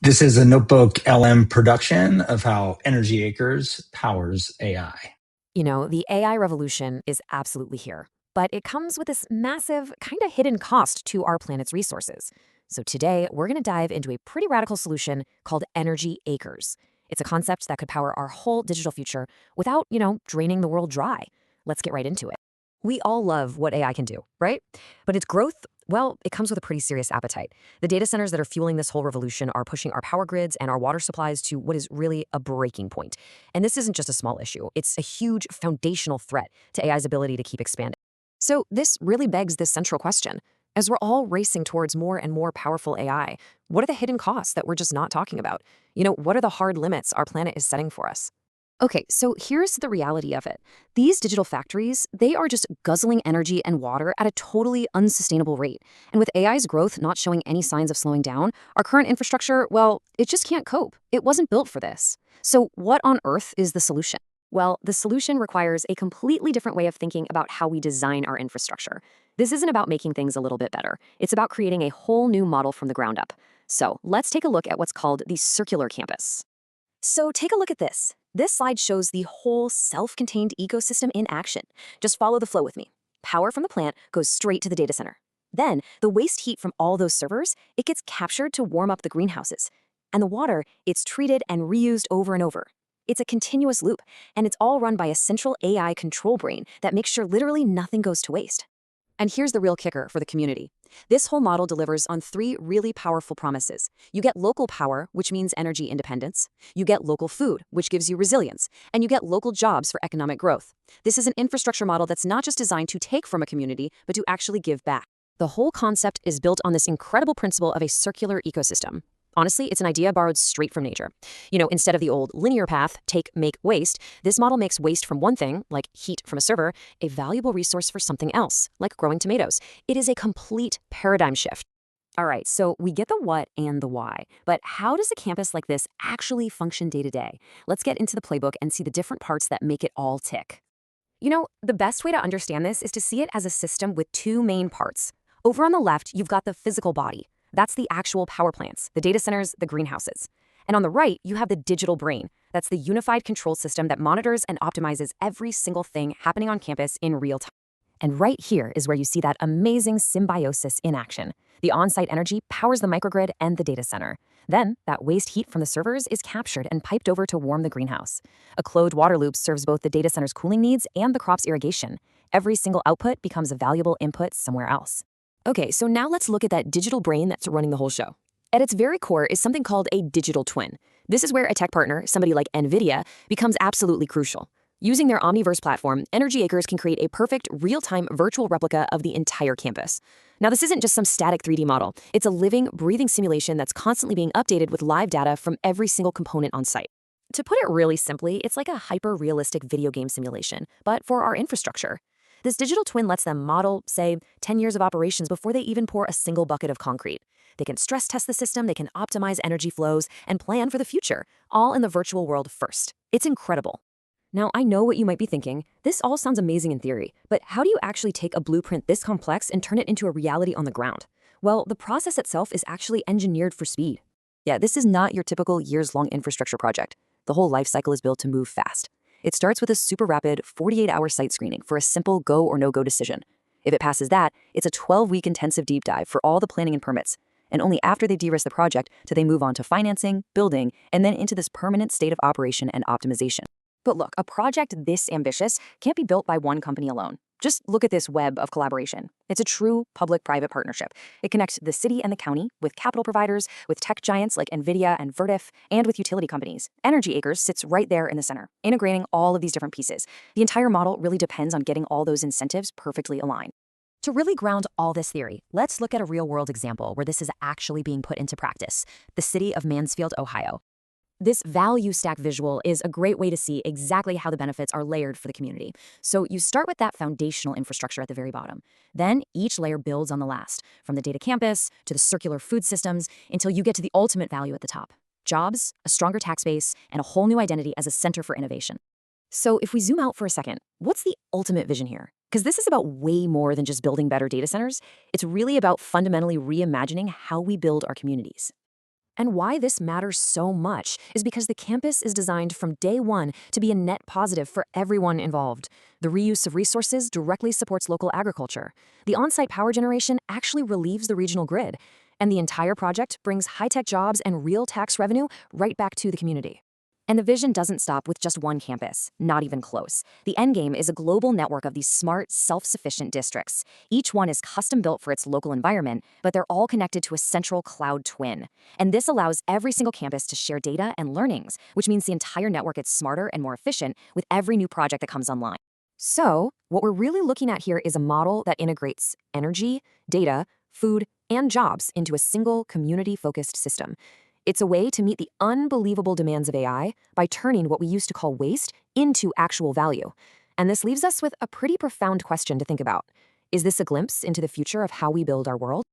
This is a Notebook LM production of how EnergiAcres powers AI. The AI revolution is absolutely here, but it comes with this massive, kind of hidden cost to our planet's resources. So today, we're going to dive into a pretty radical solution called Energy Acres. It's a concept that could power our whole digital future without, draining the world dry. Let's get right into it. We all love what AI can do, right? But its growth, well, it comes with a pretty serious appetite. The data centers that are fueling this whole revolution are pushing our power grids and our water supplies to what is really a breaking point. And this isn't just a small issue, it's a huge foundational threat to AI's ability to keep expanding. So this really begs this central question. As we're all racing towards more and more powerful AI, what are the hidden costs that we're just not talking about? What are the hard limits our planet is setting for us? Okay, so here's the reality of it. These digital factories, they are just guzzling energy and water at a totally unsustainable rate. And with AI's growth not showing any signs of slowing down, our current infrastructure, well, it just can't cope. It wasn't built for this. So what on earth is the solution? Well, the solution requires a completely different way of thinking about how we design our infrastructure. This isn't about making things a little bit better. It's about creating a whole new model from the ground up. So let's take a look at what's called the circular campus. So take a look at this. This slide shows the whole self-contained ecosystem in action. Just follow the flow with me. Power from the plant goes straight to the data center. Then, the waste heat from all those servers, it gets captured to warm up the greenhouses. And the water, it's treated and reused over and over. It's a continuous loop, and it's all run by a central AI control brain that makes sure literally nothing goes to waste. And here's the real kicker for the community. This whole model delivers on three really powerful promises. You get local power, which means energy independence. You get local food, which gives you resilience. And you get local jobs for economic growth. This is an infrastructure model that's not just designed to take from a community, but to actually give back. The whole concept is built on this incredible principle of a circular ecosystem. Honestly, it's an idea borrowed straight from nature. Instead of the old linear path, take, make, waste, this model makes waste from one thing, like heat from a server, a valuable resource for something else, like growing tomatoes. It is a complete paradigm shift. All right, so we get the what and the why, but how does a campus like this actually function day to day? Let's get into the playbook and see the different parts that make it all tick. The best way to understand this is to see it as a system with two main parts. Over on the left, you've got the physical body. That's the actual power plants, the data centers, the greenhouses. And on the right, you have the digital brain. That's the unified control system that monitors and optimizes every single thing happening on campus in real time. And right here is where you see that amazing symbiosis in action. The on-site energy powers the microgrid and the data center. Then, that waste heat from the servers is captured and piped over to warm the greenhouse. A closed water loop serves both the data center's cooling needs and the crop's irrigation. Every single output becomes a valuable input somewhere else. Okay, so now let's look at that digital brain that's running the whole show. At its very core is something called a digital twin. This is where a tech partner, somebody like NVIDIA, becomes absolutely crucial. Using their Omniverse platform, EnergiAcres can create a perfect, real-time virtual replica of the entire campus. Now, this isn't just some static 3D model. It's a living, breathing simulation that's constantly being updated with live data from every single component on site. To put it really simply, it's like a hyper-realistic video game simulation, but for our infrastructure. This digital twin lets them model, say, 10 years of operations before they even pour a single bucket of concrete. They can stress test the system, they can optimize energy flows, and plan for the future, all in the virtual world first. It's incredible. Now, I know what you might be thinking. This all sounds amazing in theory, but how do you actually take a blueprint this complex and turn it into a reality on the ground? Well, the process itself is actually engineered for speed. Yeah, this is not your typical years-long infrastructure project. The whole life cycle is built to move fast. It starts with a super rapid 48-hour site screening for a simple go or no-go decision. If it passes that, it's a 12-week intensive deep dive for all the planning and permits. And only after they de-risk the project do they move on to financing, building, and then into this permanent state of operation and optimization. But look, a project this ambitious can't be built by one company alone. Just look at this web of collaboration. It's a true public-private partnership. It connects the city and the county with capital providers, with tech giants like NVIDIA and Vertiv, and with utility companies. EnergiAcres sits right there in the center, integrating all of these different pieces. The entire model really depends on getting all those incentives perfectly aligned. To really ground all this theory, let's look at a real-world example where this is actually being put into practice: the city of Mansfield, Ohio. This value stack visual is a great way to see exactly how the benefits are layered for the community. So you start with that foundational infrastructure at the very bottom. Then each layer builds on the last, from the data campus to the circular food systems, until you get to the ultimate value at the top: jobs, a stronger tax base, and a whole new identity as a center for innovation. So if we zoom out for a second, what's the ultimate vision here? Because this is about way more than just building better data centers. It's really about fundamentally reimagining how we build our communities. And why this matters so much is because the campus is designed from day one to be a net positive for everyone involved. The reuse of resources directly supports local agriculture. The on-site power generation actually relieves the regional grid. And the entire project brings high-tech jobs and real tax revenue right back to the community. And the vision doesn't stop with just one campus, not even close. The endgame is a global network of these smart, self-sufficient districts. Each one is custom-built for its local environment, but they're all connected to a central cloud twin. And this allows every single campus to share data and learnings, which means the entire network gets smarter and more efficient with every new project that comes online. So, what we're really looking at here is a model that integrates energy, data, food, and jobs into a single community-focused system. It's a way to meet the unbelievable demands of AI by turning what we used to call waste into actual value. And this leaves us with a pretty profound question to think about. Is this a glimpse into the future of how we build our world?